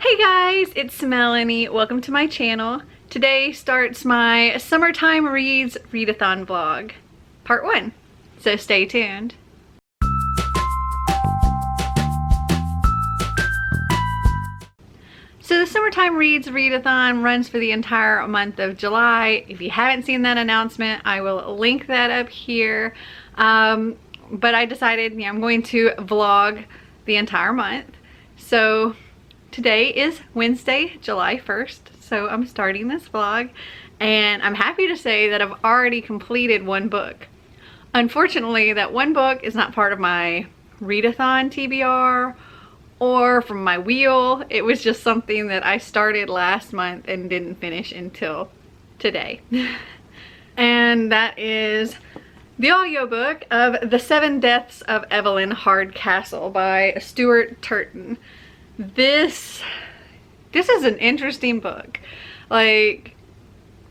Hey guys, it's Melanie. Welcome to my channel. Today starts my Summertime Reads Readathon vlog, part 1. So stay tuned. So the Summertime Reads Readathon runs for the entire month of July. If you haven't seen that announcement, I will link that up here. But I decided, I'm going to vlog the entire month. So today is Wednesday, July 1st, so I'm starting this vlog, and I'm happy to say that I've already completed one book. Unfortunately, that one book is not part of my readathon TBR or from my wheel. It was just something that I started last month and didn't finish until today. And that is the audiobook of The 7 Deaths of Evelyn Hardcastle by Stuart Turton. This is an interesting book. Like,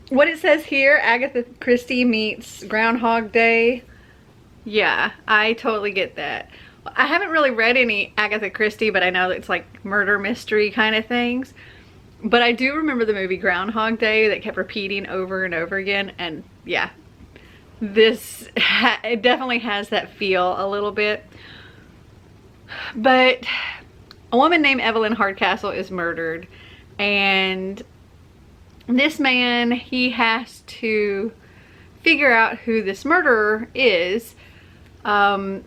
what it says here, Agatha Christie meets Groundhog Day. Yeah, I totally get that. I haven't really read any Agatha Christie, but I know that it's like murder mystery kind of things. But I do remember the movie Groundhog Day that kept repeating over and over again, and yeah, it definitely has that feel a little bit. But a woman named Evelyn Hardcastle is murdered, and this man, he has to figure out who this murderer is, but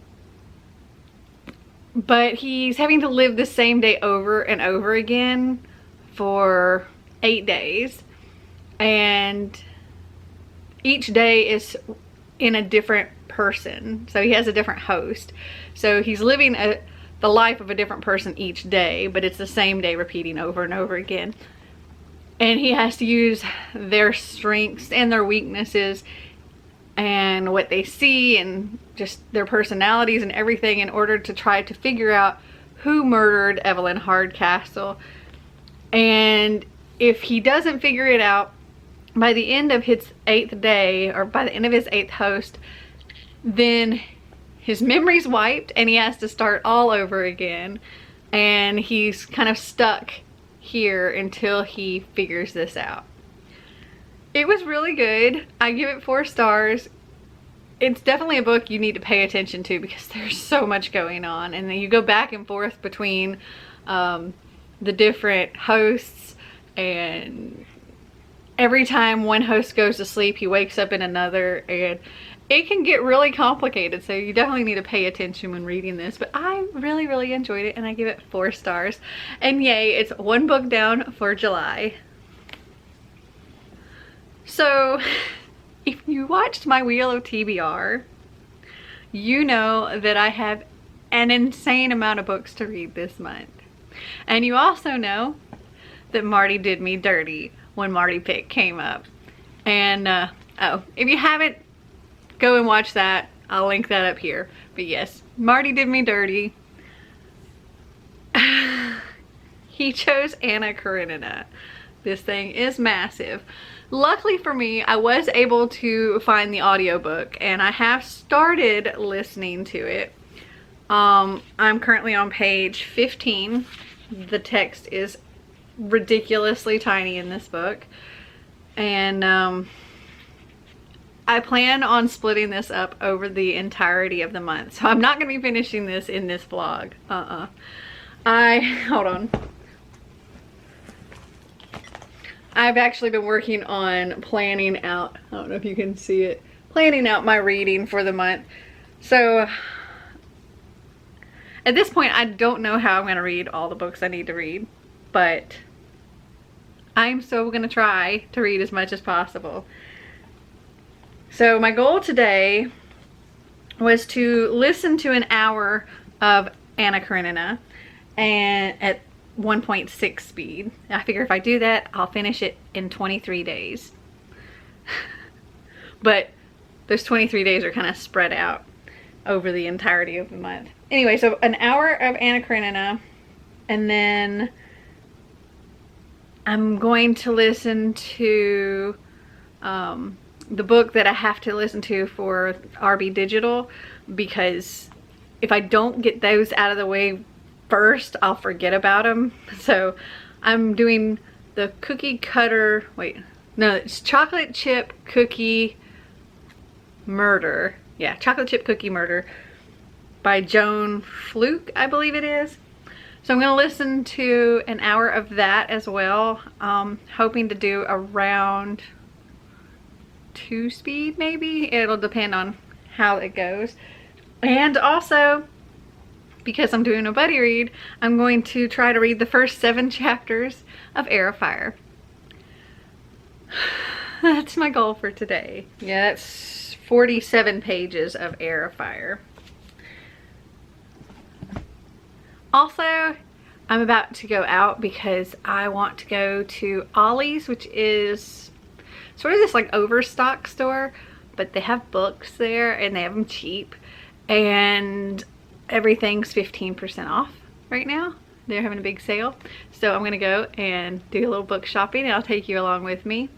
he's having to live the same day over and over again for 8 days, and each day is in a different person, so he has a different host, so he's living the life of a different person each day, but it's the same day repeating over and over again. And he has to use their strengths and their weaknesses and what they see and just their personalities and everything in order to try to figure out who murdered Evelyn Hardcastle. And if he doesn't figure it out by the end of his 8th day, or by the end of his 8th host, then his memory's wiped and he has to start all over again, and he's kind of stuck here until he figures this out. It was really good. I give it 4 stars. It's definitely a book you need to pay attention to because there's so much going on, and then you go back and forth between the different hosts, and every time one host goes to sleep, he wakes up in another, and it can get really complicated, so you definitely need to pay attention when reading this. But I really enjoyed it, and I give it 4 stars. And yay, it's 1 book down for July. So if you watched my Wheel of TBR, you know that I have an insane amount of books to read this month. And you also know that Marty did me dirty when Marty Pick came up. And oh, if you haven't, go and watch that. I'll link that up here. But yes, Marty did me dirty. He chose Anna Karenina. This thing is massive. Luckily for me, I was able to find the audiobook, and I have started listening to it. I'm currently on page 15. The text is ridiculously tiny in this book, and I plan on splitting this up over the entirety of the month, so I'm not going to be finishing this in this vlog. Hold on. I've actually been working on planning out, I don't know if you can see it, planning out my reading for the month. So at this point, I don't know how I'm going to read all the books I need to read, but I'm so going to try to read as much as possible. So my goal today was to listen to an hour of Anna Karenina, and at 1.6 speed. I figure if I do that, I'll finish it in 23 days. But those 23 days are kind of spread out over the entirety of the month. Anyway, so an hour of Anna Karenina, and then I'm going to listen to the book that I have to listen to for RB Digital, because if I don't get those out of the way first, I'll forget about them. So I'm doing the cookie cutter, wait, no, it's chocolate chip cookie murder. Yeah, chocolate chip cookie murder by Joan Fluke, I believe it is. So I'm gonna listen to an hour of that as well. Hoping to do around 2 speed maybe. It'll depend on how it goes. And also, because I'm doing a buddy read, I'm going to try to read the first 7 chapters of Air of Fire. That's my goal for today. Yeah, that's 47 pages of Air of Fire. Also, I'm about to go out because I want to go to Ollie's, which is sort of this like overstock store, but they have books there and they have them cheap, and everything's 15% off right now. They're having a big sale. So I'm gonna go and do a little book shopping, and I'll take you along with me.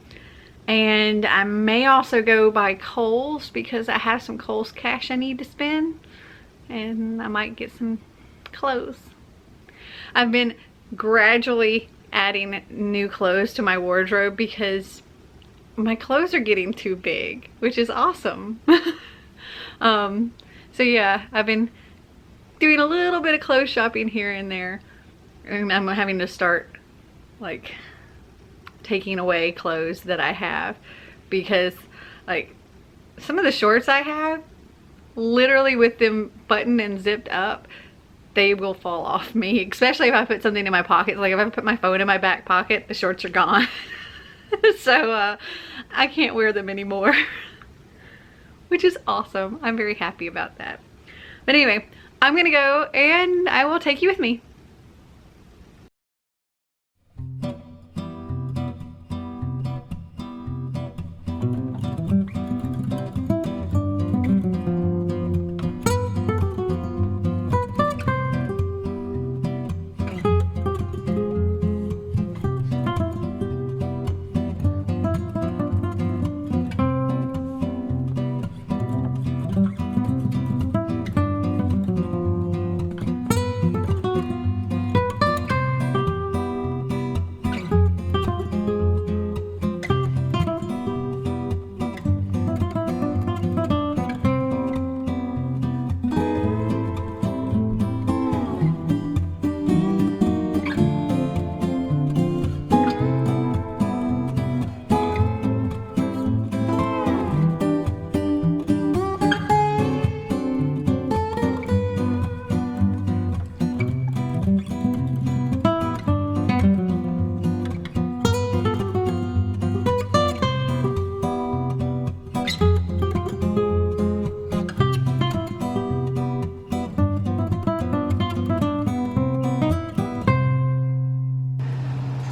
And I may also go by Kohl's because I have some Kohl's cash I need to spend, and I might get some clothes. I've been gradually adding new clothes to my wardrobe because my clothes are getting too big, which is awesome. So yeah, I've been doing a little bit of clothes shopping here and there, and I'm having to start like taking away clothes that I have, because like some of the shorts I have, literally with them buttoned and zipped up, they will fall off me, especially if I put something in my pocket. Like if I put my phone in my back pocket, the shorts are gone. So I can't wear them anymore, which is awesome. I'm very happy about that. But anyway, I'm gonna go and I will take you with me.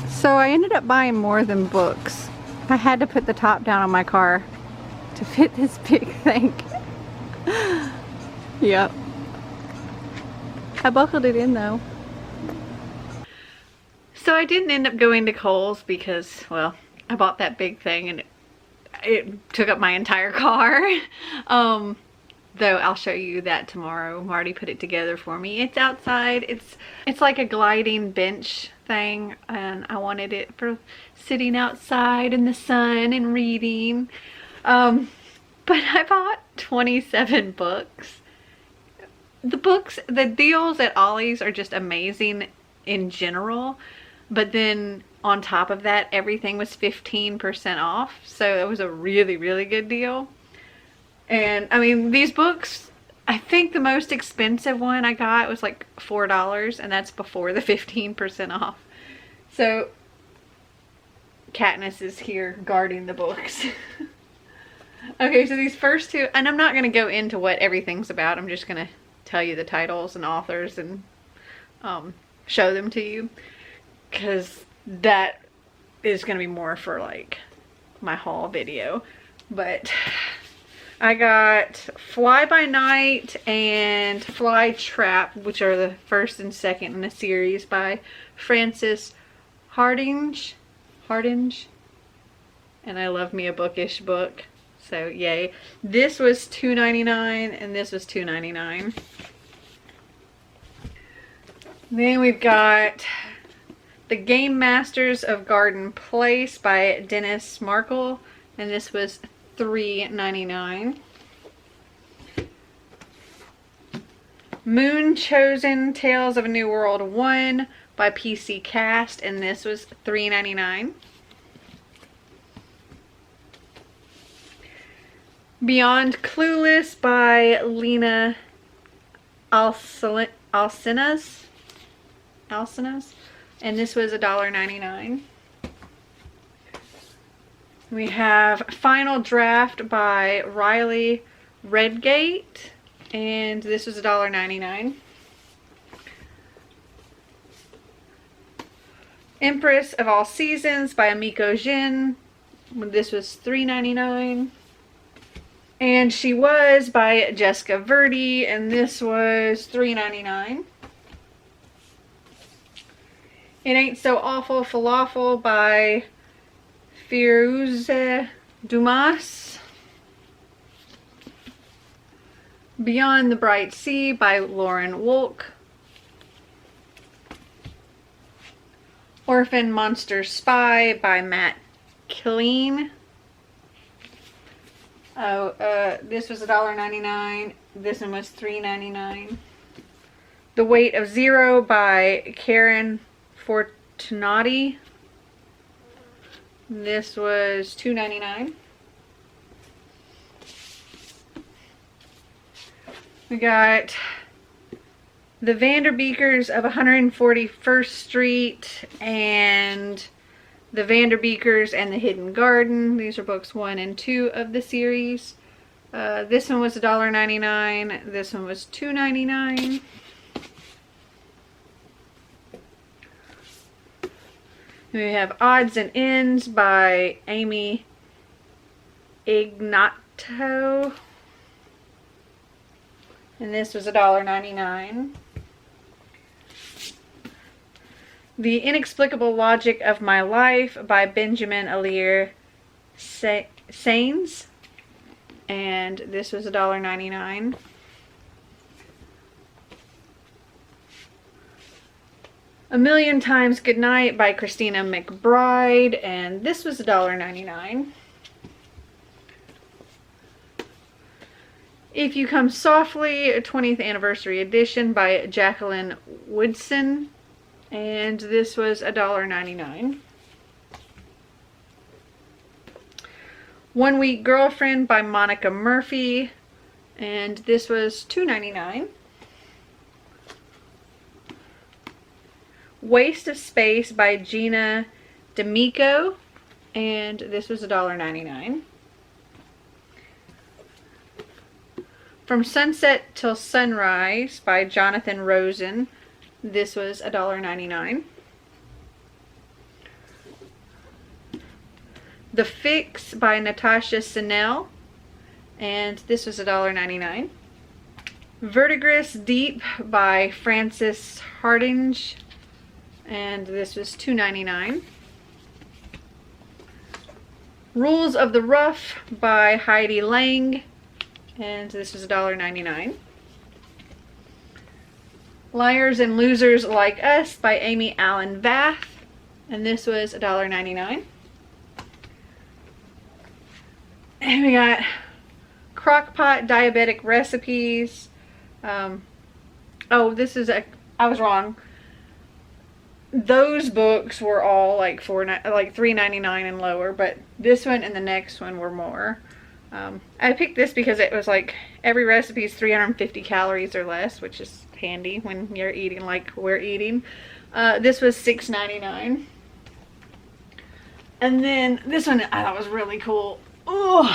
So I ended up buying more than books. I had to put the top down on my car to fit this big thing. Yep. I buckled it in though. So I didn't end up going to Kohl's because, well, I bought that big thing and it took up my entire car. Though I'll show you that tomorrow. Marty put it together for me. It's outside. It's like a gliding bench thing, and I wanted it for sitting outside in the sun and reading. But I bought 27 books. The deals at Ollie's are just amazing in general, but then on top of that, everything was 15% off. So it was a really, really good deal. And I mean, these books, I think the most expensive one I got was like $4, and that's before the 15% off. So Katniss is here guarding the books. Okay, so these first two, and I'm not going to go into what everything's about. I'm just going to tell you the titles and authors and show them to you, because that is going to be more for like my haul video. But I got Fly by Night and Fly Trap, which are the first and second in a series by Frances Hardinge. And I love me a bookish book, so yay. This was $2.99 and this was $2.99. Then we've got The Game Masters of Garden Place by Dennis Markel, and this was $3.99. Moon Chosen Tales of a New World 1 by PC Cast, and this was $3.99. Beyond Clueless by Lena Alcinas, and this was $1.99. We have Final Draft by Riley Redgate, and this was $1.99. Empress of All Seasons by Amiko Jin, this was $3.99. And She Was by Jessica Verdi, and this was $3.99. It Ain't So Awful Falafel by Firuze Dumas. Beyond the Bright Sea by Lauren Wolk. Orphan Monster Spy by Matt Killeen. This was $1.99. This one was $3.99. The Weight of Zero by Karen Fortunati. This was $2.99. We got The Vanderbeekers of 141st Street and The Vanderbeekers and the Hidden Garden. These are books 1 and 2 of the series. This one was $1.99. This one was $2.99. We have Odds and Ends by Amy Ignato. And this was $1.99. The Inexplicable Logic of My Life by Benjamin Alir Sains, and this was $1.99. A Million Times Goodnight by Christina McBride, and this was $1.99. If You Come Softly, a 20th Anniversary Edition by Jacqueline Woodson, and this was $1.99. One Week Girlfriend by Monica Murphy, and this was $2.99. Waste of Space by Gina D'Amico, and this was $1.99. From Sunset Till Sunrise by Jonathan Rosen, this was $1.99. The Fix by Natasha Sinnell, and this was $1.99. Verdigris Deep by Frances Hardinge, and this was $2.99. Rules of the Rough by Heidi Lang, and this was $1.99. Liars and Losers Like Us by Amy Allen Vath, and this was $1.99. And we got Crockpot Diabetic Recipes. Oh, this is I was wrong. Those books were all like $3.99 and lower, but this one and the next one were more. I picked this because it was like every recipe is 350 calories or less, which is handy when you're eating like we're eating. This was $6.99. And then this one I thought was really cool. Ooh.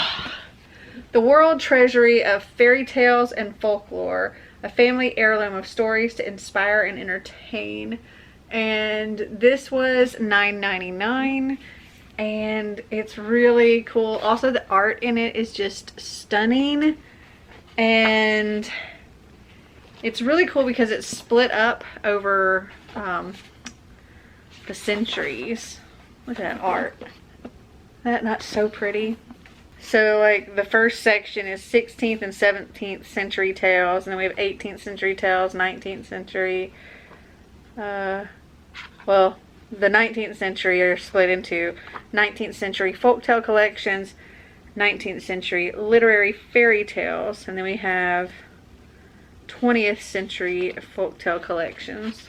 The World Treasury of Fairy Tales and Folklore, a family heirloom of stories to inspire and entertain. And this was $9.99. And it's really cool. Also, the art in it is just stunning, and it's really cool because it's split up over the centuries. Look at that art. That not so pretty. So like the first section is 16th and 17th century tales, and then we have 18th century tales, 19th century, well, the 19th century are split into 19th century folktale collections, 19th century literary fairy tales, and then we have 20th century folktale collections.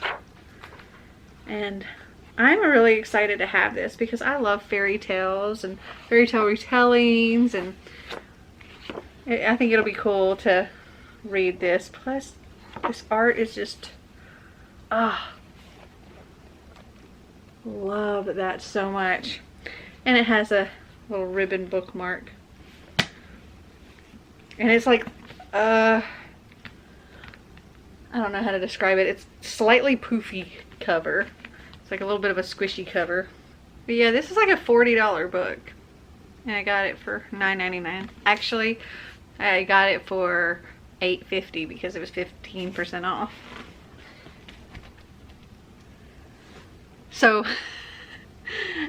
And I'm really excited to have this because I love fairy tales and fairy tale retellings, and I think it'll be cool to read this. Plus, this art is just, love that so much. And it has a little ribbon bookmark. And it's like, I don't know how to describe it. It's slightly poofy cover. It's like a little bit of a squishy cover. But yeah, this is like a $40 book. And I got it for $9.99. Actually, I got it for $8.50 because it was 15% off. So,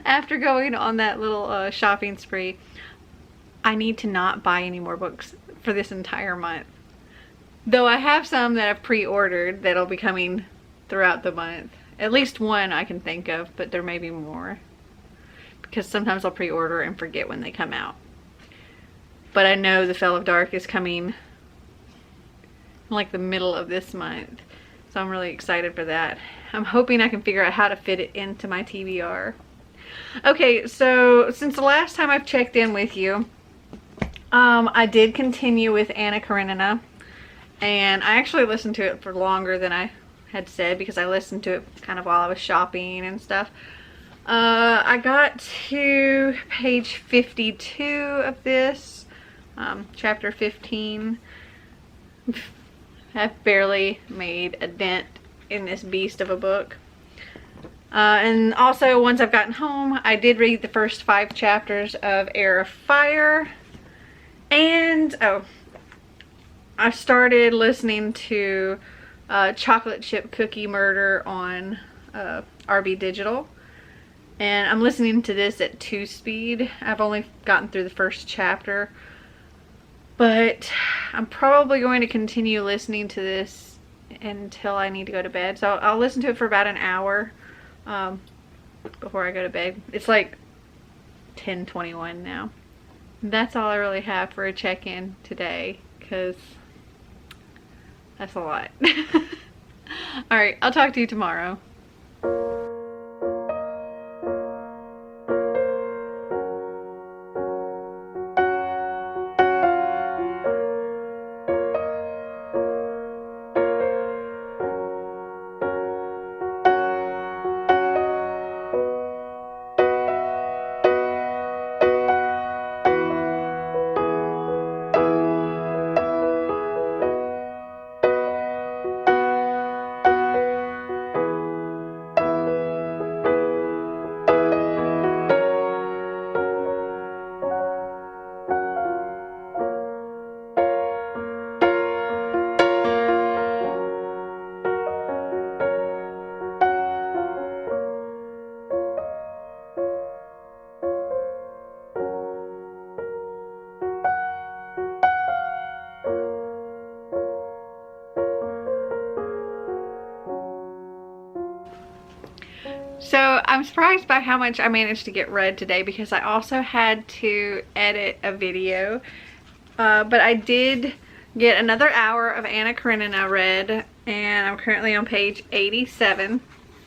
after going on that little shopping spree, I need to not buy any more books for this entire month. Though I have some that I've pre-ordered that'll be coming throughout the month. At least one I can think of, but there may be more. Because sometimes I'll pre-order and forget when they come out. But I know The Fell of Dark is coming in like the middle of this month. So I'm really excited for that. I'm hoping I can figure out how to fit it into my TBR. Okay, so since the last time I've checked in with you, I did continue with Anna Karenina. And I actually listened to it for longer than I had said because I listened to it kind of while I was shopping and stuff. I got to page 52 of this, chapter 15. I've barely made a dent in this beast of a book. And also, once I've gotten home, I did read the first 5 chapters of Heir of Fire. And, I started listening to Chocolate Chip Cookie Murder on RB Digital. And I'm listening to this at 2 speed. I've only gotten through the first chapter. But I'm probably going to continue listening to this until I need to go to bed. So I'll listen to it for about an hour before I go to bed. It's like 10:21 now. That's all I really have for a check-in today, because that's a lot. Alright, I'll talk to you tomorrow. So I'm surprised by how much I managed to get read today, because I also had to edit a video. But I did get another hour of Anna Karenina read, and I'm currently on page 87.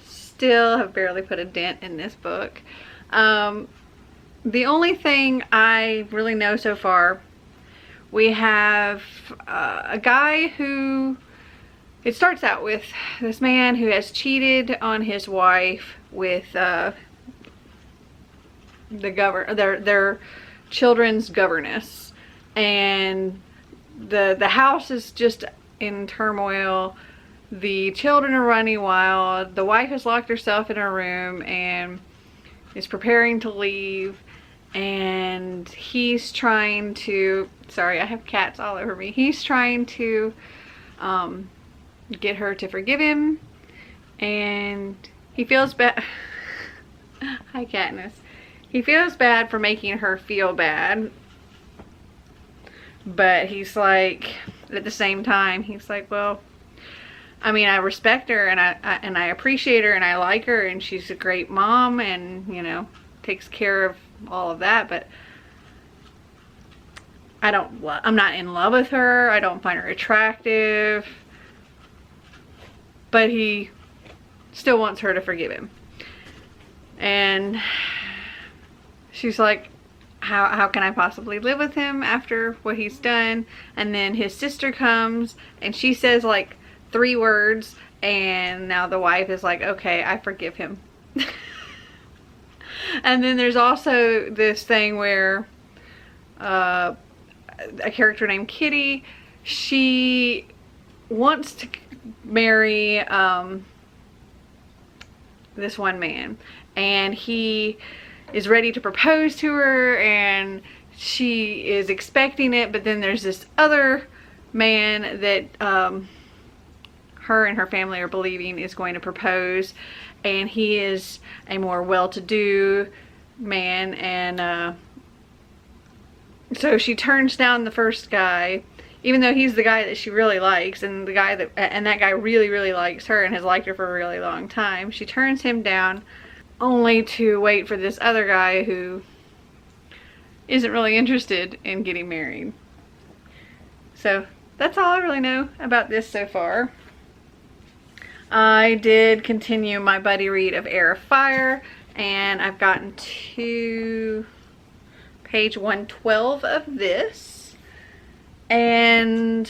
Still have barely put a dent in this book. The only thing I really know so far, we have a guy who, it starts out with this man who has cheated on his wife with their children's governess, and the house is just in turmoil. The children are running wild. The wife has locked herself in her room and is preparing to leave, and he's trying to, sorry, I have cats all over me. He's trying to get her to forgive him, and he feels bad. Hi, Katniss. He feels bad for making her feel bad, but he's like, at the same time, he's like, well, I mean, I respect her, and I appreciate her, and I like her, and she's a great mom, and, you know, takes care of all of that, but I'm not in love with her. I don't find her attractive, but he still wants her to forgive him. And she's like, how can I possibly live with him after what he's done? And then his sister comes and she says like 3 words, and now the wife is like, okay, I forgive him. And then there's also this thing where a character named Kitty, she wants to marry this one man, and he is ready to propose to her, and she is expecting it, but then there's this other man that her and her family are believing is going to propose, and he is a more well-to-do man, and so she turns down the first guy, even though he's the guy that she really likes, and that guy really likes her and has liked her for a really long time. She turns him down only to wait for this other guy who isn't really interested in getting married. So that's all I really know about this so far. I did continue my buddy read of Heir of Fire, and I've gotten to page 112 of this, and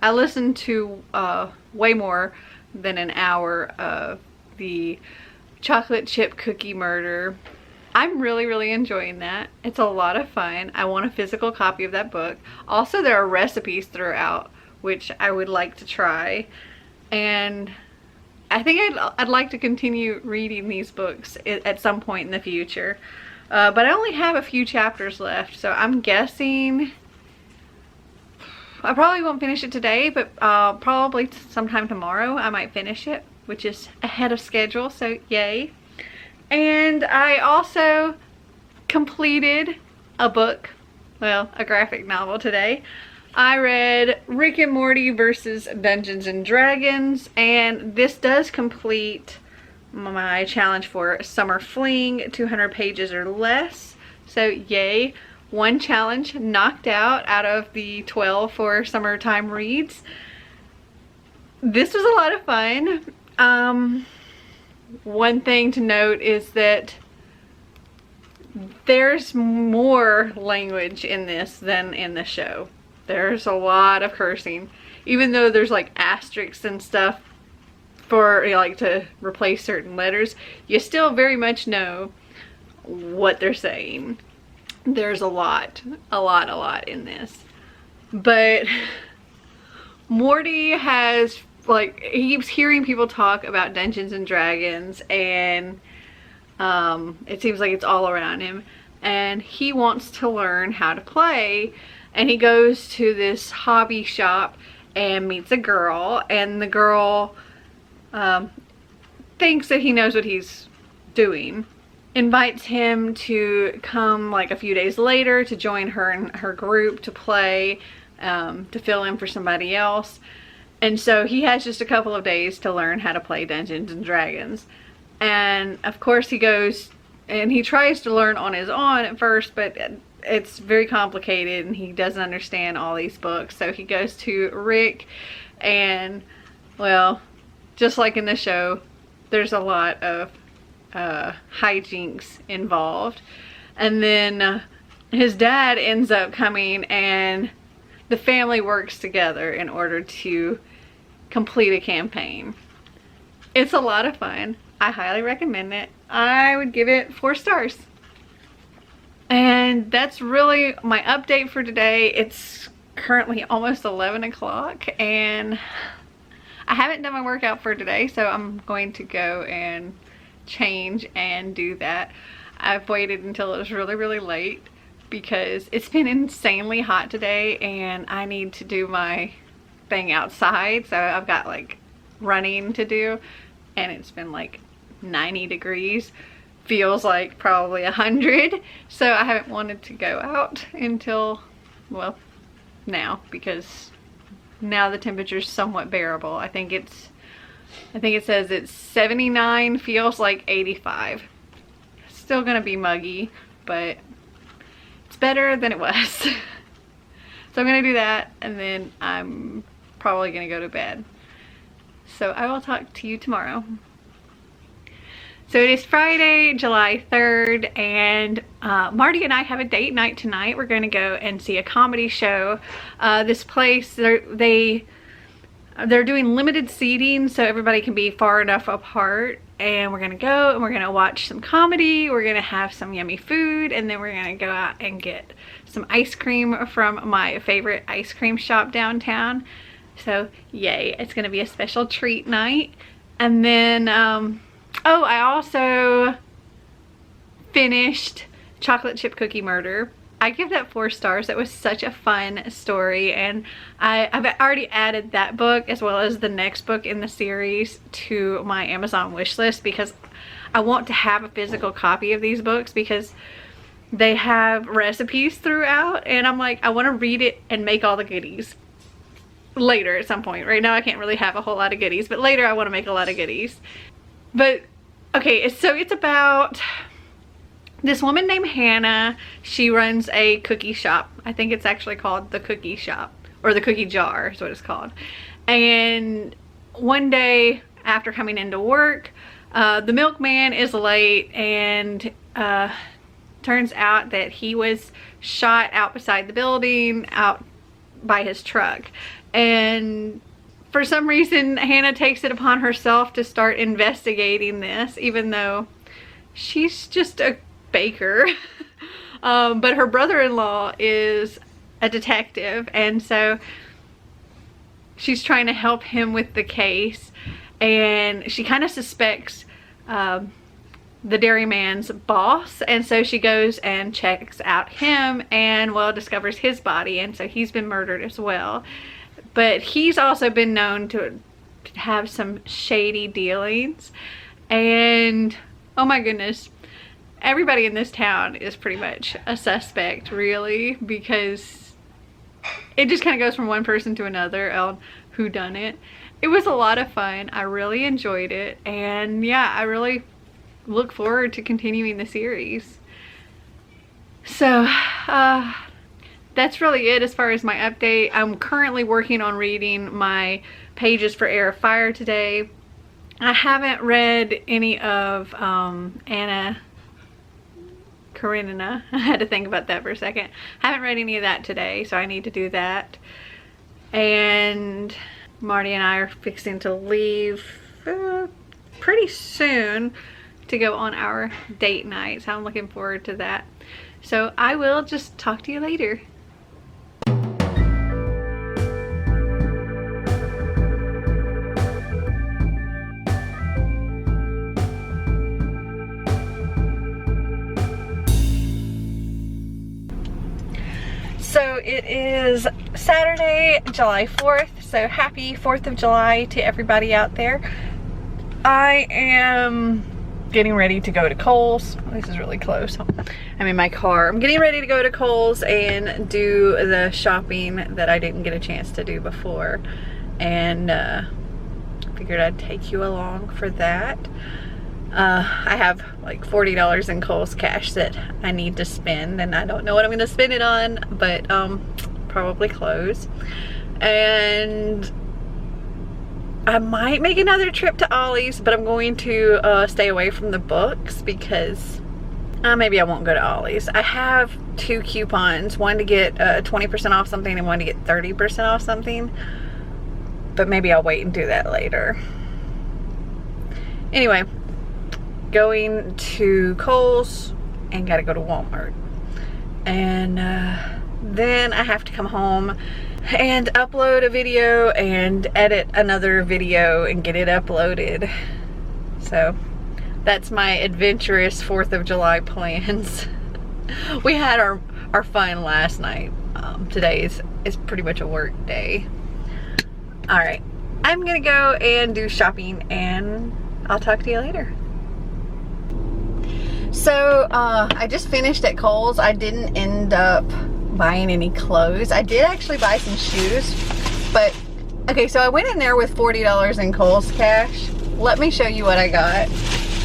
I listened to way more than an hour of the chocolate chip cookie murder. I'm really enjoying that. It's a lot of fun. I want a physical copy of that book. Also, there are recipes throughout, which I would like to try, and I think I'd like to continue reading these books at some point in the future. But I only have a few chapters left, so I'm guessing I probably won't finish it today, but probably sometime tomorrow I might finish it, which is ahead of schedule, so yay. And I also completed a book, well, a graphic novel today. I read Rick and Morty versus Dungeons and Dragons, and this does complete my challenge for Summer Fling, 200 pages or less. So yay, 1 challenge knocked out of the 12 for Summertime Reads. This was a lot of fun. One thing to note is that there's more language in this than in the show. There's a lot of cursing, even though there's like asterisks and stuff for, you know, like to replace certain letters. You still very much know what they're saying. There's a lot in this. But Morty has, like, he keeps hearing people talk about Dungeons and Dragons, and it seems like it's all around him, and he wants to learn how to play. And he goes to this hobby shop and meets a girl, and the girl thinks that he knows what he's doing, invites him to come like a few days later to join her and her group to play, to fill in for somebody else. And so he has just a couple of days to learn how to play Dungeons and Dragons. And of course he goes and he tries to learn on his own at first, but it's very complicated and he doesn't understand all these books. So he goes to Rick, and, well, just like in the show, there's a lot of hijinks involved. And then his dad ends up coming, and the family works together in order to complete a campaign. It's a lot of fun. I highly recommend it. I would give it 4 stars. And that's really my update for today. It's currently almost 11 o'clock, and I haven't done my workout for today, so I'm going to go and change and do that. I've waited until it was really late because it's been insanely hot today, and I need to do my thing outside. So I've got like running to do, and it's been like 90 degrees. Feels like probably 100, so I haven't wanted to go out until, well, now, because now the temperature's somewhat bearable. I think it's I think it says it's 79, feels like 85. Still gonna be muggy, but it's better than it was. So I'm gonna do that, and then I'm probably gonna go to bed. So I will talk to you tomorrow. So it is Friday, July 3rd, and Marty and I have a date night tonight. We're going to go and see a comedy show. This place, they're doing limited seating, so everybody can be far enough apart. And we're going to go and we're going to watch some comedy. We're going to have some yummy food, and then we're going to go out and get some ice cream from my favorite ice cream shop downtown. So yay, it's going to be a special treat night. And then, oh, I also finished Chocolate Chip Cookie Murder. I give that 4 stars. That was such a fun story, and I've already added that book as well as the next book in the series to my Amazon wish list because I want to have a physical copy of these books because they have recipes throughout, and I'm like, I want to read it and make all the goodies later at some point. Right now I can't really have a whole lot of goodies, but later I want to make a lot of goodies. But okay, so it's about this woman named Hannah. She runs a cookie shop. I think it's actually called the Cookie Shop, or the Cookie Jar is what it's called. And one day after coming into work, the milkman is late, and turns out that he was shot out beside the building, out by his truck. And for some reason, Hannah takes it upon herself to start investigating this, even though she's just a baker. But her brother-in-law is a detective, and so she's trying to help him with the case. And she kind of suspects the dairyman's boss, and so she goes and checks out him and, well, discovers his body, and so he's been murdered as well. But he's also been known to have some shady dealings. And oh my goodness, everybody in this town is pretty much a suspect, really, because it just kind of goes from one person to another on who done it. It was a lot of fun. I really enjoyed it. And yeah, I really look forward to continuing the series. So, that's really it as far as my update. I'm currently working on reading my pages for Heir of Fire today. I haven't read any of Anna Karenina. I had to think about that for a second. I haven't read any of that today, so I need to do that. And Marty and I are fixing to leave pretty soon to go on our date night, so I'm looking forward to that. So I will just talk to you later. So it is Saturday, July 4th, so happy 4th of July to everybody out there. I am getting ready to go to Kohl's. This is really close. I'm in my car. I'm getting ready to go to Kohl's and do the shopping that I didn't get a chance to do before. And figured I'd take you along for that. I have like $40 in Kohl's cash that I need to spend, and I don't know what I'm going to spend it on, but probably clothes. And I might make another trip to Ollie's, but I'm going to stay away from the books because maybe I won't go to Ollie's. I have 2 coupons, one to get 20% off something and one to get 30% off something, but maybe I'll wait and do that later. Anyway, going to Kohl's and gotta go to Walmart, and then I have to come home and upload a video and edit another video and get it uploaded. So that's my adventurous 4th of July plans. We had our fun last night. Today is pretty much a work day. All right, I'm gonna go and do shopping, and I'll talk to you later. So I just finished at Kohl's. I didn't end up buying any clothes. I did actually buy some shoes, but Okay, so I went in there with $40 in Kohl's cash. Let me show you what I got.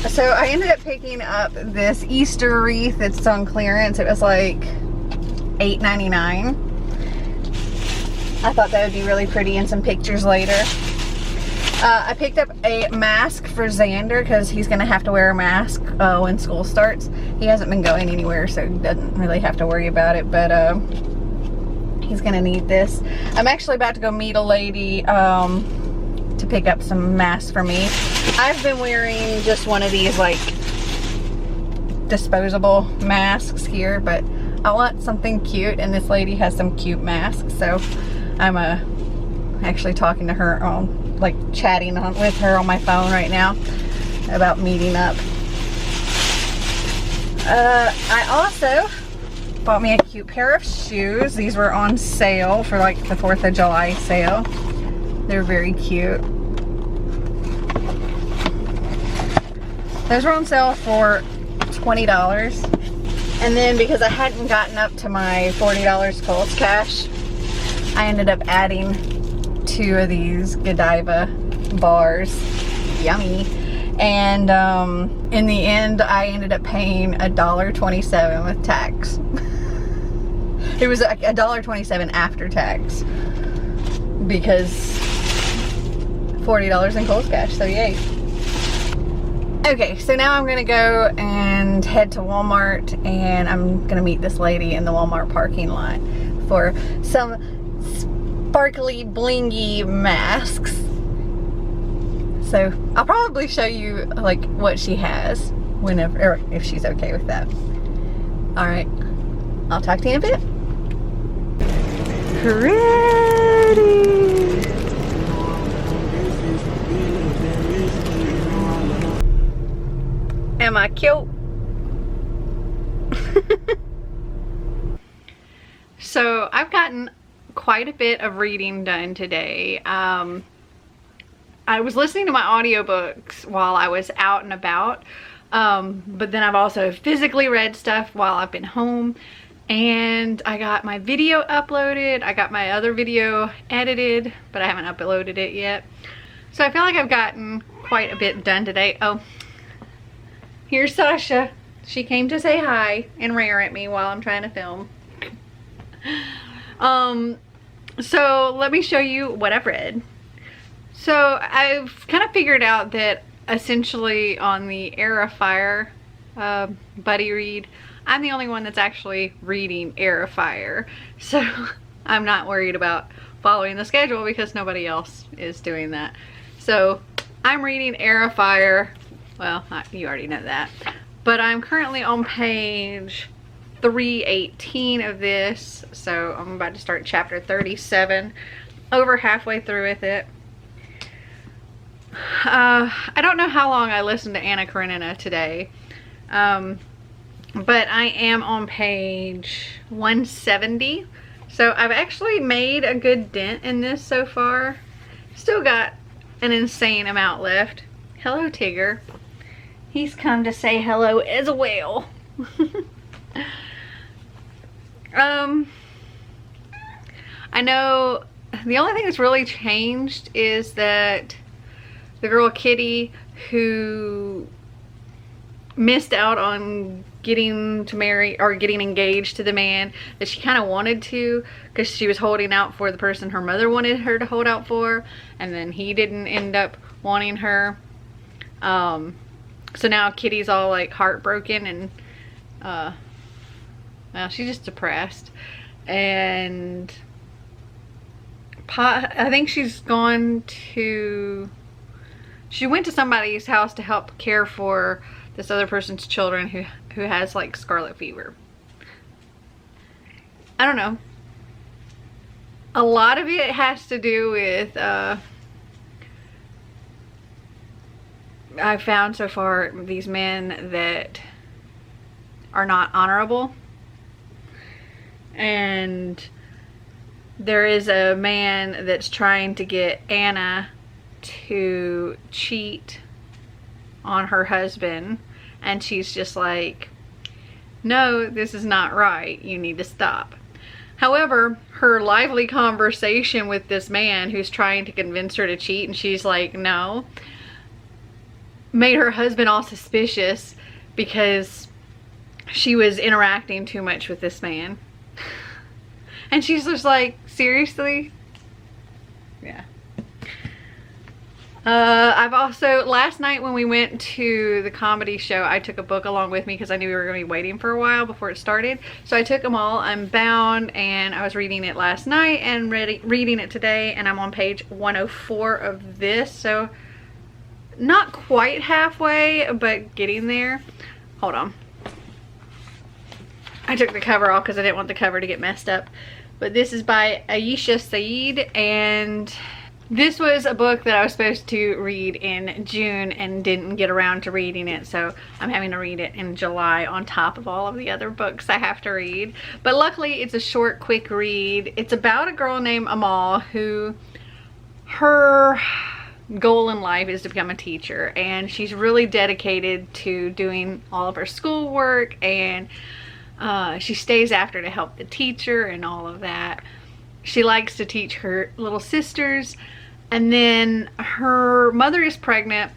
So I ended up picking up this Easter wreath that's on clearance. It was like $8.99. I thought that would be really pretty in some pictures later. I picked up a mask for Xander because he's going to have to wear a mask when school starts. He hasn't been going anywhere, so he doesn't really have to worry about it, but he's going to need this. I'm actually about to go meet a lady to pick up some masks for me. I've been wearing just one of these like disposable masks here, but I want something cute, and this lady has some cute masks, so I'm actually talking to her on, like chatting with her on my phone right now about meeting up. I also bought me a cute pair of shoes. These were on sale for like the 4th of July sale. They're very cute. Those were on sale for $20. And then because I hadn't gotten up to my $40 Kohl's cash, I ended up adding 2 of these Godiva bars. Yummy. And in the end, I ended up paying $1.27 with tax. It was like $1.27 after tax because $40 in Kohl's cash, so yay. Okay, so now I'm gonna go and head to Walmart, and I'm gonna meet this lady in the Walmart parking lot for some sparkly blingy masks. So I'll probably show you like what she has whenever, or if she's okay with that. All right, I'll talk to you in a bit. Pretty. Am I cute? So I've gotten quite a bit of reading done today. I was listening to my audiobooks while I was out and about, but then I've also physically read stuff while I've been home, and I got my video uploaded. I got my other video edited, but I haven't uploaded it yet. So I feel like I've gotten quite a bit done today. Oh, here's Sasha. She came to say hi and rear at me while I'm trying to film. So let me show you what I've read. So I've kind of figured out that essentially on the Air of Fire buddy read, I'm the only one that's actually reading Air of Fire. So I'm not worried about following the schedule because nobody else is doing that. So I'm reading Air of Fire. Well, you already know that. But I'm currently on page 318 of this. So I'm about to start chapter 37. Over halfway through with it. I don't know how long I listened to Anna Karenina today, but I am on page 170, so I've actually made a good dent in this so far. Still got an insane amount left. Hello, Tigger. He's come to say hello as well. I know the only thing that's really changed is that the girl Kitty, who missed out on getting to marry or getting engaged to the man that she kind of wanted to, because she was holding out for the person her mother wanted her to hold out for, and then he didn't end up wanting her. So now Kitty's all like heartbroken, and well, she's just depressed, and I think she's gone to, she went to somebody's house to help care for this other person's children who has like scarlet fever. I don't know. A lot of it has to do with I've found so far these men that are not honorable. And there is a man that's trying to get Anna to cheat on her husband, and she's just like, no, this is not right, you need to stop. However, her lively conversation with this man who's trying to convince her to cheat, and she's like, no, made her husband all suspicious because she was interacting too much with this man. And she's just like, seriously? Yeah. I've also, last night when we went to the comedy show, I took a book along with me because I knew we were going to be waiting for a while before it started. So I took them all. I'm bound, and I was reading it last night and reading it today, and I'm on page 104 of this. So not quite halfway, but getting there. Hold on. I took the cover off because I didn't want the cover to get messed up. But this is by Aisha Saeed, and this was a book that I was supposed to read in June and didn't get around to reading it, so I'm having to read it in July on top of all of the other books I have to read. But luckily it's a short, quick read. It's about a girl named Amal who, her goal in life is to become a teacher, and she's really dedicated to doing all of her schoolwork, and she stays after to help the teacher and all of that. She likes to teach her little sisters, and then her mother is pregnant,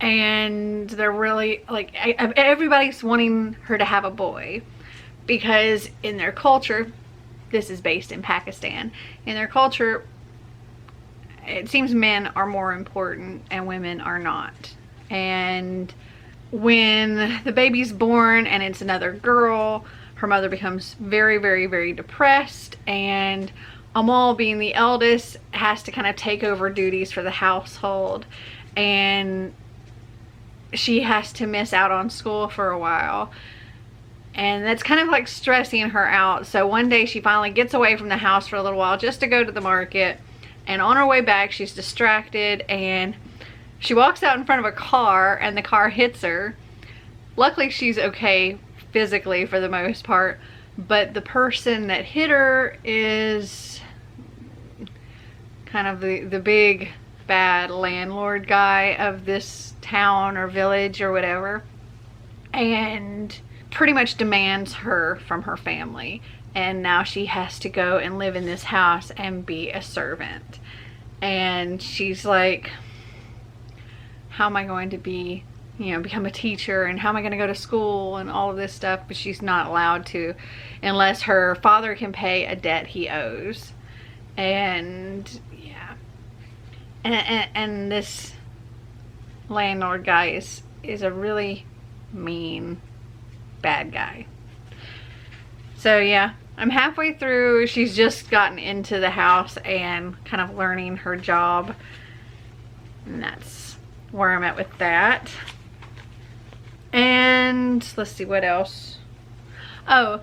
and they're really like, everybody's wanting her to have a boy because in their culture, this is based in Pakistan, in their culture it seems men are more important and women are not. And when the baby's born and it's another girl, her mother becomes very, very, very depressed, and Amal, being the eldest, has to kind of take over duties for the household, and she has to miss out on school for a while, and that's kind of like stressing her out. So one day she finally gets away from the house for a little while just to go to the market, and on her way back she's distracted and she walks out in front of a car and the car hits her. Luckily she's okay physically for the most part, but the person that hit her is kind of the big bad landlord guy of this town or village or whatever, and pretty much demands her from her family, and now she has to go and live in this house and be a servant. And she's like, how am I going to be, you know, become a teacher, and how am I going to go to school and all of this stuff? But she's not allowed to unless her father can pay a debt he owes. And yeah, and this landlord guy is a really mean bad guy. So yeah, I'm halfway through. She's just gotten into the house and kind of learning her job, and that's where I'm at with that. And let's see what else. Oh,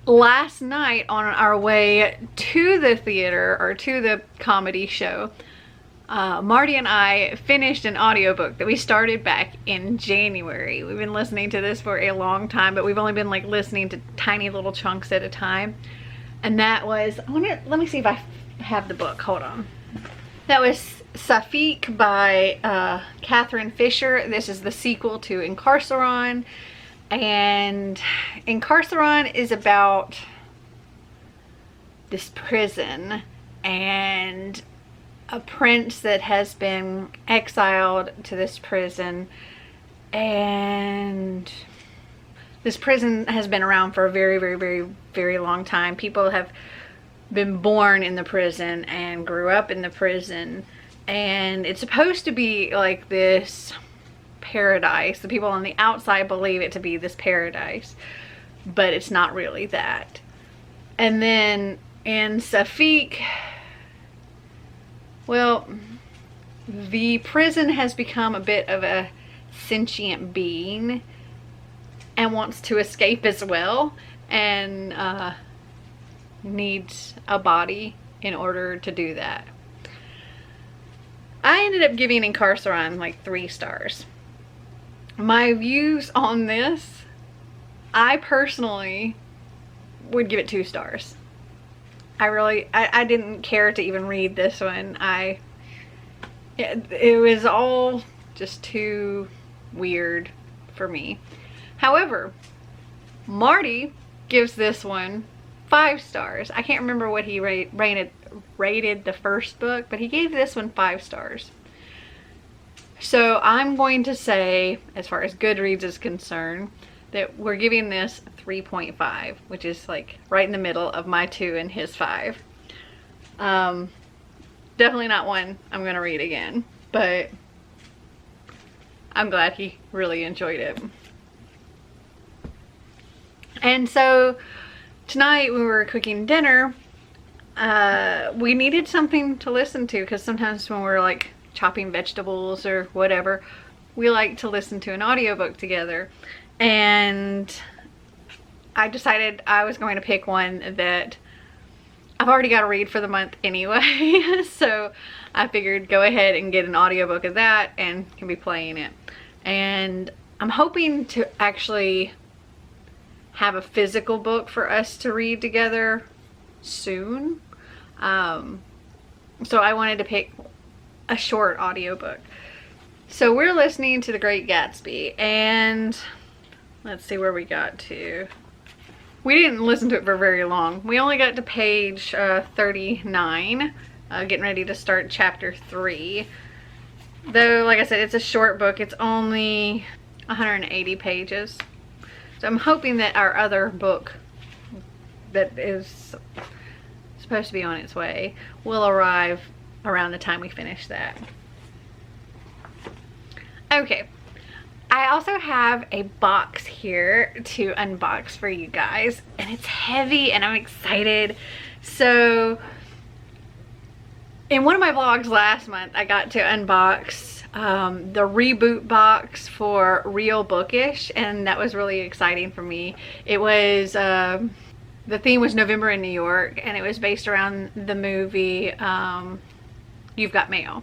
last night on our way to the theater, or to the comedy show, Marty and I finished an audiobook that we started back in January. We've been listening to this for a long time, but we've only been like listening to tiny little chunks at a time. And that was, let me see if I have the book, hold on. That was Safiq by Catherine Fisher. This is the sequel to Incarceron. And Incarceron is about this prison and a prince that has been exiled to this prison, and this prison has been around for a very, very, very, very long time. People have been born in the prison and grew up in the prison, and it's supposed to be like this paradise. The people on the outside believe it to be this paradise, but it's not really that. And then in Safiq, well, the prison has become a bit of a sentient being and wants to escape as well, and needs a body in order to do that. I ended up giving Incarceron like 3 stars. My views on this, I personally would give it 2 stars. I didn't care to even read this one. It was all just too weird for me. However, Marty gives this one 5 stars. I can't remember what he rated the first book, but he gave this one 5 stars. So I'm going to say, as far as Goodreads is concerned, that we're giving this 3.5, which is like right in the middle of my 2 and his 5. Definitely not one I'm gonna read again, but I'm glad he really enjoyed it. And so tonight when we were cooking dinner, we needed something to listen to, because sometimes when we're like chopping vegetables or whatever, we like to listen to an audiobook together. And I decided I was going to pick one that I've already got to read for the month anyway. So I figured go ahead and get an audiobook of that and can be playing it. And I'm hoping to actually have a physical book for us to read together soon. So I wanted to pick a short audiobook. So we're listening to The Great Gatsby, and let's see where we got to. We didn't listen to it for very long. We only got to page 39, getting ready to start chapter 3. Though, like I said, it's a short book. It's only 180 pages. So I'm hoping that our other book that is supposed to be on its way will arrive around the time we finish that. Okay. I also have a box here to unbox for you guys, and it's heavy and I'm excited. So in one of my vlogs last month, I got to unbox the reboot box for Reel Bookish, and that was really exciting for me. It was, the theme was November in New York, and it was based around the movie You've Got Mail.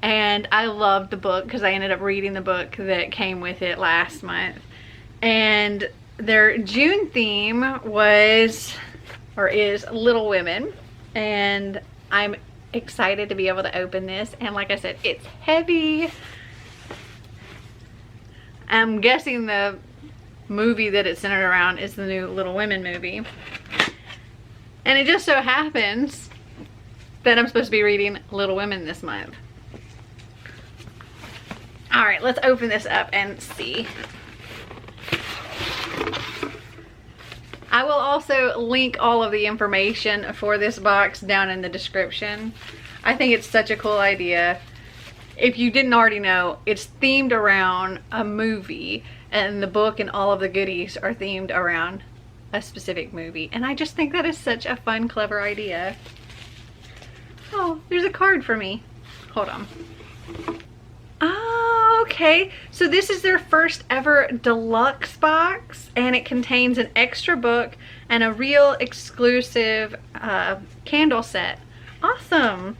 And I loved the book because I ended up reading the book that came with it last month. And their June theme was, or is, Little Women. And I'm excited to be able to open this. And like I said, it's heavy. I'm guessing the movie that it's centered around is the new Little Women movie. And it just so happens that I'm supposed to be reading Little Women this month. All right, let's open this up and see. I will also link all of the information for this box down in the description. I think it's such a cool idea. If you didn't already know, it's themed around a movie, and the book and all of the goodies are themed around a specific movie. And I just think that is such a fun, clever idea. Oh, there's a card for me. Hold on. Oh, okay. So this is their first ever deluxe box, and it contains an extra book and a real exclusive candle set. Awesome.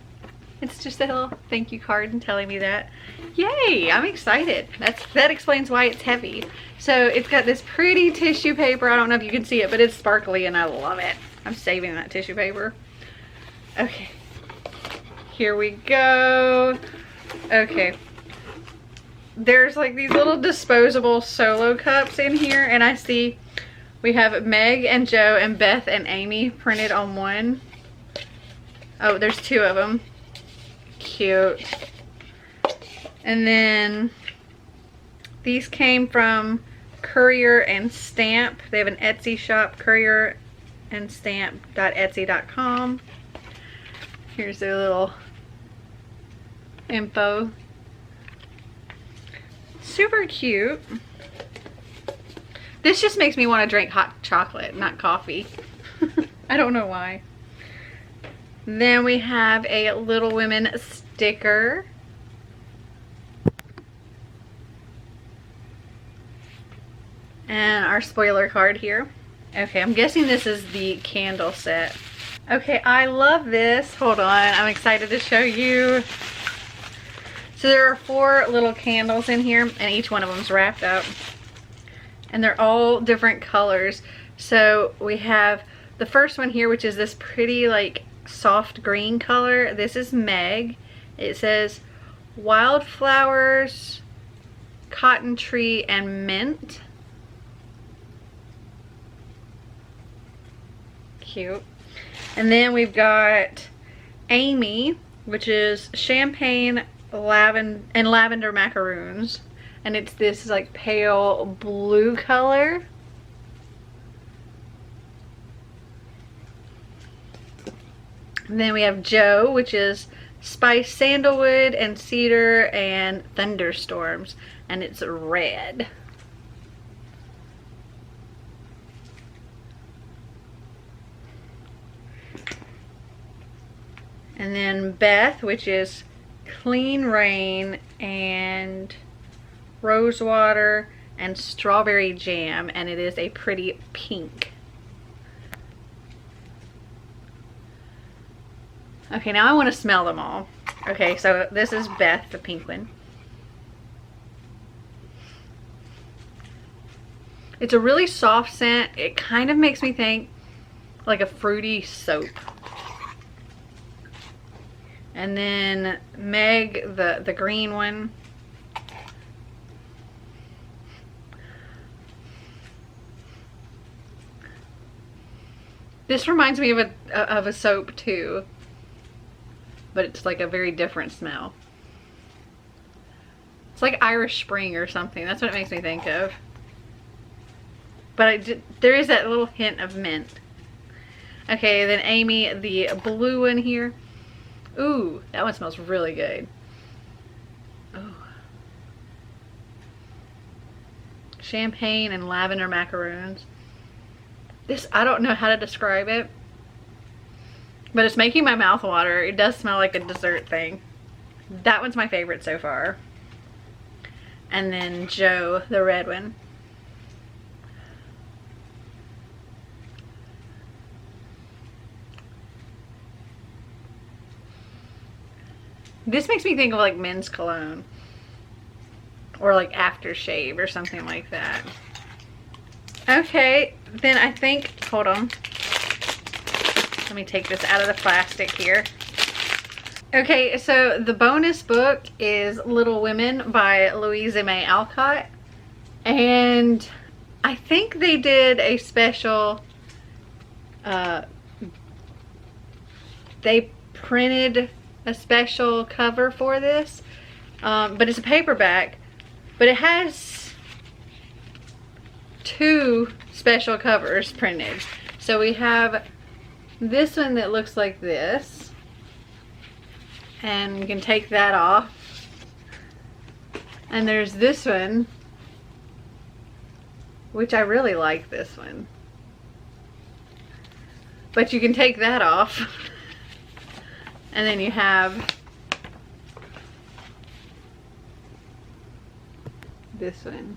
It's just a little thank you card and telling me that. Yay, I'm excited. That explains why it's heavy. So it's got this pretty tissue paper. I don't know if you can see it, but it's sparkly and I love it. I'm saving that tissue paper. Okay. Here we go. Okay. There's like these little disposable solo cups in here, and I see we have Meg and Joe and Beth and Amy printed on one. Oh, there's 2 of them. Cute. And then these came from Courier and Stamp. They have an Etsy shop, courierandstamp.etsy.com. Here's their little info. Super cute. This just makes me want to drink hot chocolate, not coffee. I don't know why. Then we have a Little Women sticker. And our spoiler card here. Okay, I'm guessing this is the candle set. Okay, I love this. Hold on, I'm excited to show you. So there are 4 little candles in here, and each one of them is wrapped up. And they're all different colors. So we have the first one here, which is this pretty like soft green color. This is Meg. It says wildflowers, cotton tree, and mint. cute. And then we've got Amy, which is champagne and lavender macaroons. And it's this like pale blue color. And then we have Joe, which is spice sandalwood and cedar and thunderstorms. And it's red. And then Beth, which is clean rain and rosewater and strawberry jam, and it is a pretty pink. Okay, now I want to smell them all. Okay, so this is Beth, the pink one. It's a really soft scent. It kind of makes me think like a fruity soap. And then Meg, the green one. This reminds me of a soap too, but it's like a very different smell. It's like Irish Spring or something. That's what it makes me think of. But there is that little hint of mint. Okay, then Amy, the blue one here. Ooh, that one smells really good. Ooh. Champagne and lavender macaroons. This, I don't know how to describe it, but it's making my mouth water. It does smell like a dessert thing. That one's my favorite so far. And then Joe, the red one. This makes me think of like men's cologne or like aftershave or something like that. Okay, then I think, hold on. Let me take this out of the plastic here. Okay, so the bonus book is Little Women by Louisa May Alcott. And I think they did a special, they printed a special cover for this, but it's a paperback, but it has 2 special covers printed. So we have this one that looks like this, and you can take that off, and there's this one, which I really like this one, but you can take that off. And then you have this one.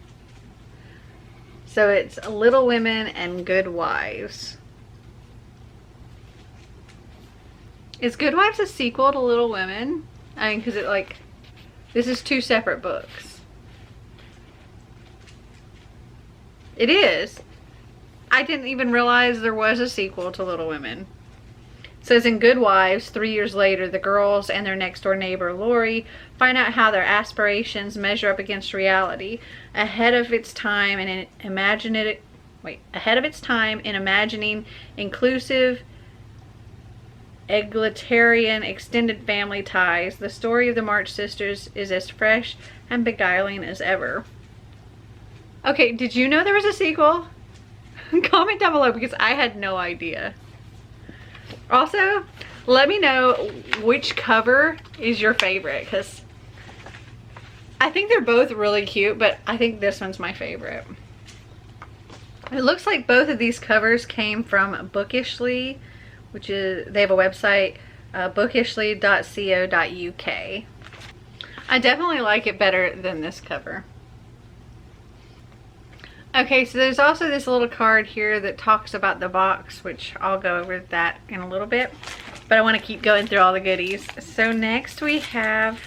So it's Little Women and Good Wives. Is Good Wives a sequel to Little Women? I mean, because it like, this is 2 separate books. It is. I didn't even realize there was a sequel to Little Women. It says in Good Wives, 3 years later, the girls and their next door neighbor, Lori, find out how their aspirations measure up against reality. Ahead of its time in imagining inclusive, egalitarian, extended family ties, the story of the March sisters is as fresh and beguiling as ever. Okay, did you know there was a sequel? Comment down below because I had no idea. Also, let me know which cover is your favorite, because I think they're both really cute, but I think this one's my favorite. It looks like both of these covers came from Bookishly, which is, they have a website, bookishly.co.uk. I definitely like it better than this cover. Okay, so there's also this little card here that talks about the box, which I'll go over that in a little bit, but I want to keep going through all the goodies. So next we have,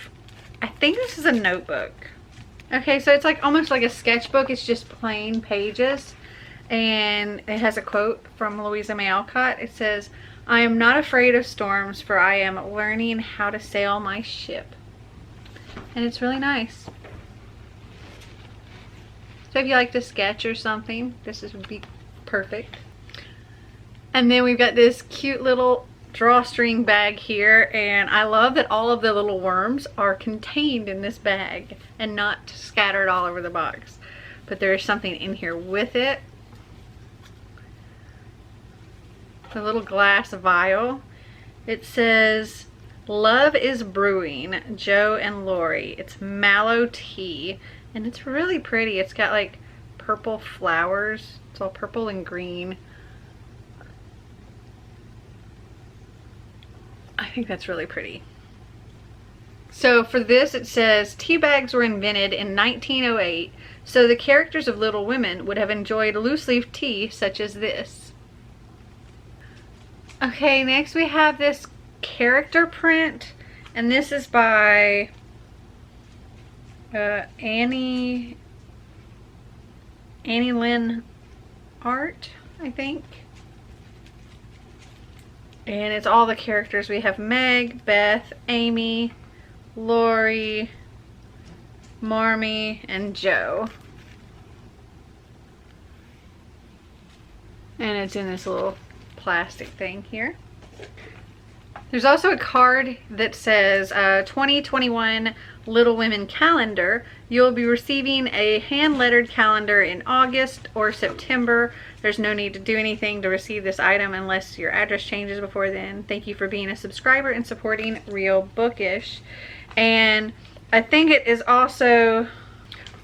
I think this is a notebook. Okay, so it's like almost like a sketchbook. It's just plain pages, and it has a quote from Louisa May Alcott. It says, "I am not afraid of storms, for I am learning how to sail my ship." And it's really nice. So if you like to sketch or something, this would be perfect. And then we've got this cute little drawstring bag here, and I love that all of the little worms are contained in this bag and not scattered all over the box. But there is something in here with it. A little glass vial. It says, "Love is brewing, Joe and Lori." It's mallow tea, and it's really pretty. It's got like purple flowers. It's all purple and green. I think that's really pretty. So for this it says, tea bags were invented in 1908, so the characters of Little Women would have enjoyed loose leaf tea such as this. Okay, next we have this character print, and this is by Annie Lynn Art, I think. And it's all the characters. We have Meg, Beth, Amy, Lori, Marmee, and Joe. And it's in this little plastic thing here. There's also a card that says 2021 Little Women calendar. You'll be receiving a hand-lettered calendar in August or September. There's no need to do anything to receive this item unless your address changes before then. Thank you for being a subscriber and supporting Reel Bookish. And I think it is also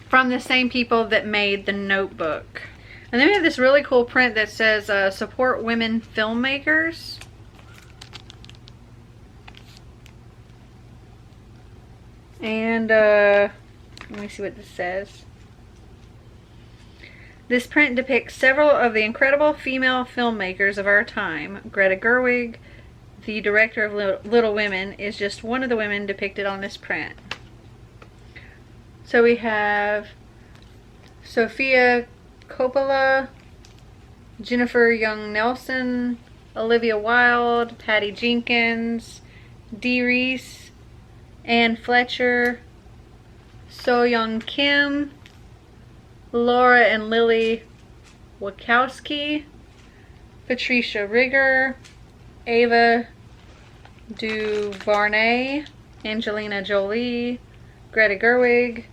from the same people that made the notebook. And then we have this really cool print that says support women filmmakers. And let me see what this says. This print depicts several of the incredible female filmmakers of our time. Greta Gerwig, the director of Little Women, is just one of the women depicted on this print. So we have Sofia Coppola, Jennifer Young Nelson, Olivia Wilde, Patty Jenkins, Dee Reese, Anne Fletcher, So Young Kim, Laura and Lily Wachowski, Patricia Rigger, Ava DuVernay, Angelina Jolie, Greta Gerwig,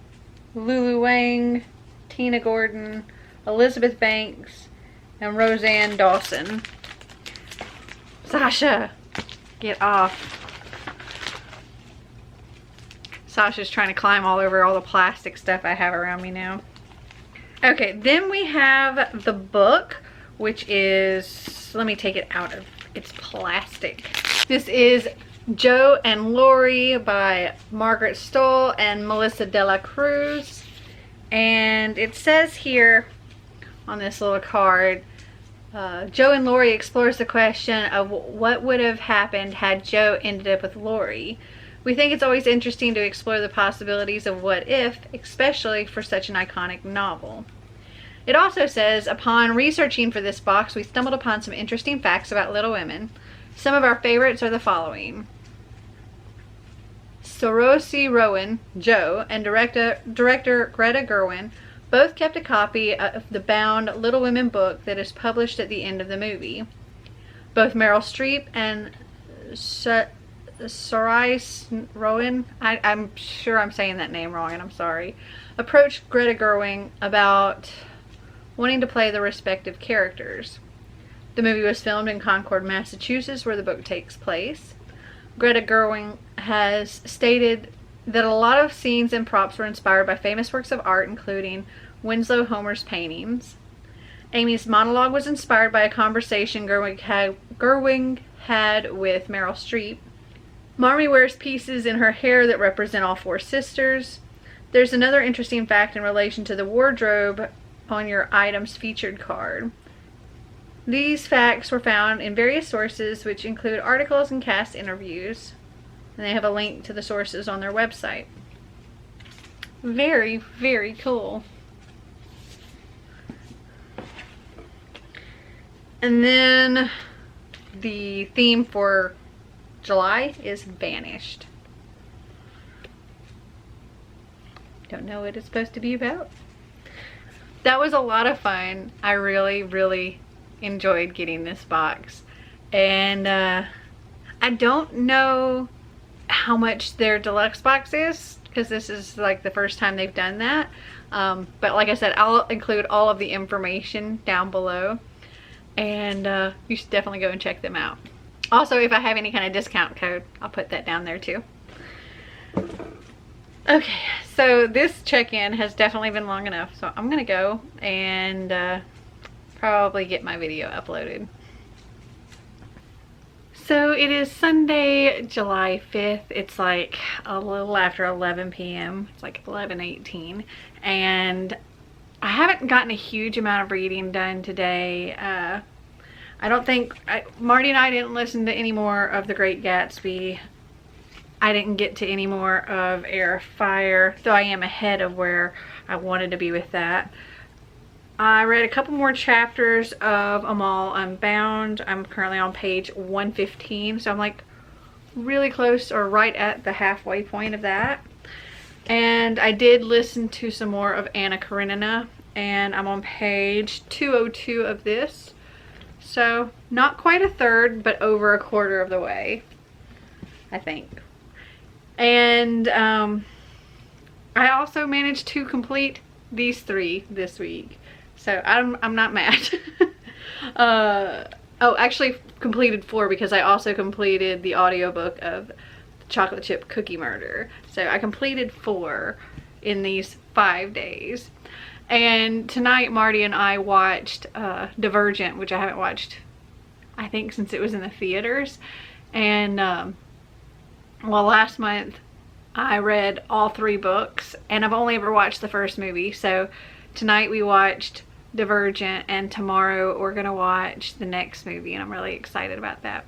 Lulu Wang, Tina Gordon, Elizabeth Banks, and Roseanne Dawson. Sasha, get off. Sasha's trying to climb all over all the plastic stuff I have around me now. Okay, then we have the book, which is, let me take it out of its plastic. This is Joe and Lori by Margaret Stoll and Melissa De La Cruz. And it says here on this little card, Joe and Lori explores the question of what would have happened had Joe ended up with Lori. We think it's always interesting to explore the possibilities of what if, especially for such an iconic novel. It also says, upon researching for this box, we stumbled upon some interesting facts about Little Women. Some of our favorites are the following. Saoirse Ronan, Joe, and director Greta Gerwig both kept a copy of the bound Little Women book that is published at the end of the movie. Both Meryl Streep and Saoirse Ronan, I'm sure I'm saying that name wrong and I'm sorry, approached Greta Gerwig about wanting to play the respective characters. The movie was filmed in Concord, Massachusetts, where the book takes place. Greta Gerwig has stated that a lot of scenes and props were inspired by famous works of art, including Winslow Homer's paintings. Amy's monologue was inspired by a conversation Gerwig had with Meryl Streep. Marmee wears pieces in her hair that represent all four sisters. There's another interesting fact in relation to the wardrobe on your items featured card. These facts were found in various sources, which include articles and cast interviews. And they have a link to the sources on their website. Very, very cool. And then the theme for July is Vanished. Don't know what it's supposed to be about. That was a lot of fun. I really, really enjoyed getting this box. And I don't know how much their deluxe box is, because this is like the first time they've done that. But like I said, I'll include all of the information down below, and you should definitely go and check them out. Also, if I have any kind of discount code, I'll put that down there too. Okay, so this check-in has definitely been long enough, so I'm gonna go and probably get my video uploaded. So it is Sunday, July 5th. It's like a little after 11 p.m. It's like 11:18, and I haven't gotten a huge amount of reading done today. I don't think, Marty and I didn't listen to any more of The Great Gatsby. I didn't get to any more of Heir of Fire, though I am ahead of where I wanted to be with that. I read a couple more chapters of Amal Unbound. I'm currently on page 115, so I'm like really close or right at the halfway point of that. And I did listen to some more of Anna Karenina, and I'm on page 202 of this. So not quite a third, but over a quarter of the way, I think. And I also managed to complete these 3 this week, so I'm not mad. Oh, actually completed 4, because I also completed the audiobook of Chocolate Chip Cookie Murder. So I completed 4 in these 5 days. And tonight Marty and I watched Divergent, which I haven't watched, I think, since it was in the theaters. And well, last month I read all 3 books, and I've only ever watched the first movie. So tonight we watched Divergent, and tomorrow we're gonna watch the next movie, and I'm really excited about that.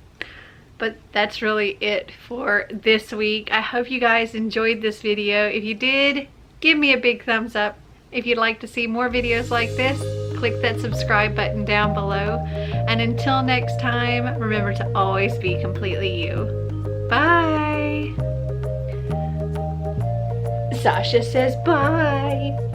But that's really it for this week. I hope you guys enjoyed this video. If you did, give me a big thumbs up. If you'd like to see more videos like this, click that subscribe button down below. And until next time, remember to always be completely you. Bye! Sasha says bye!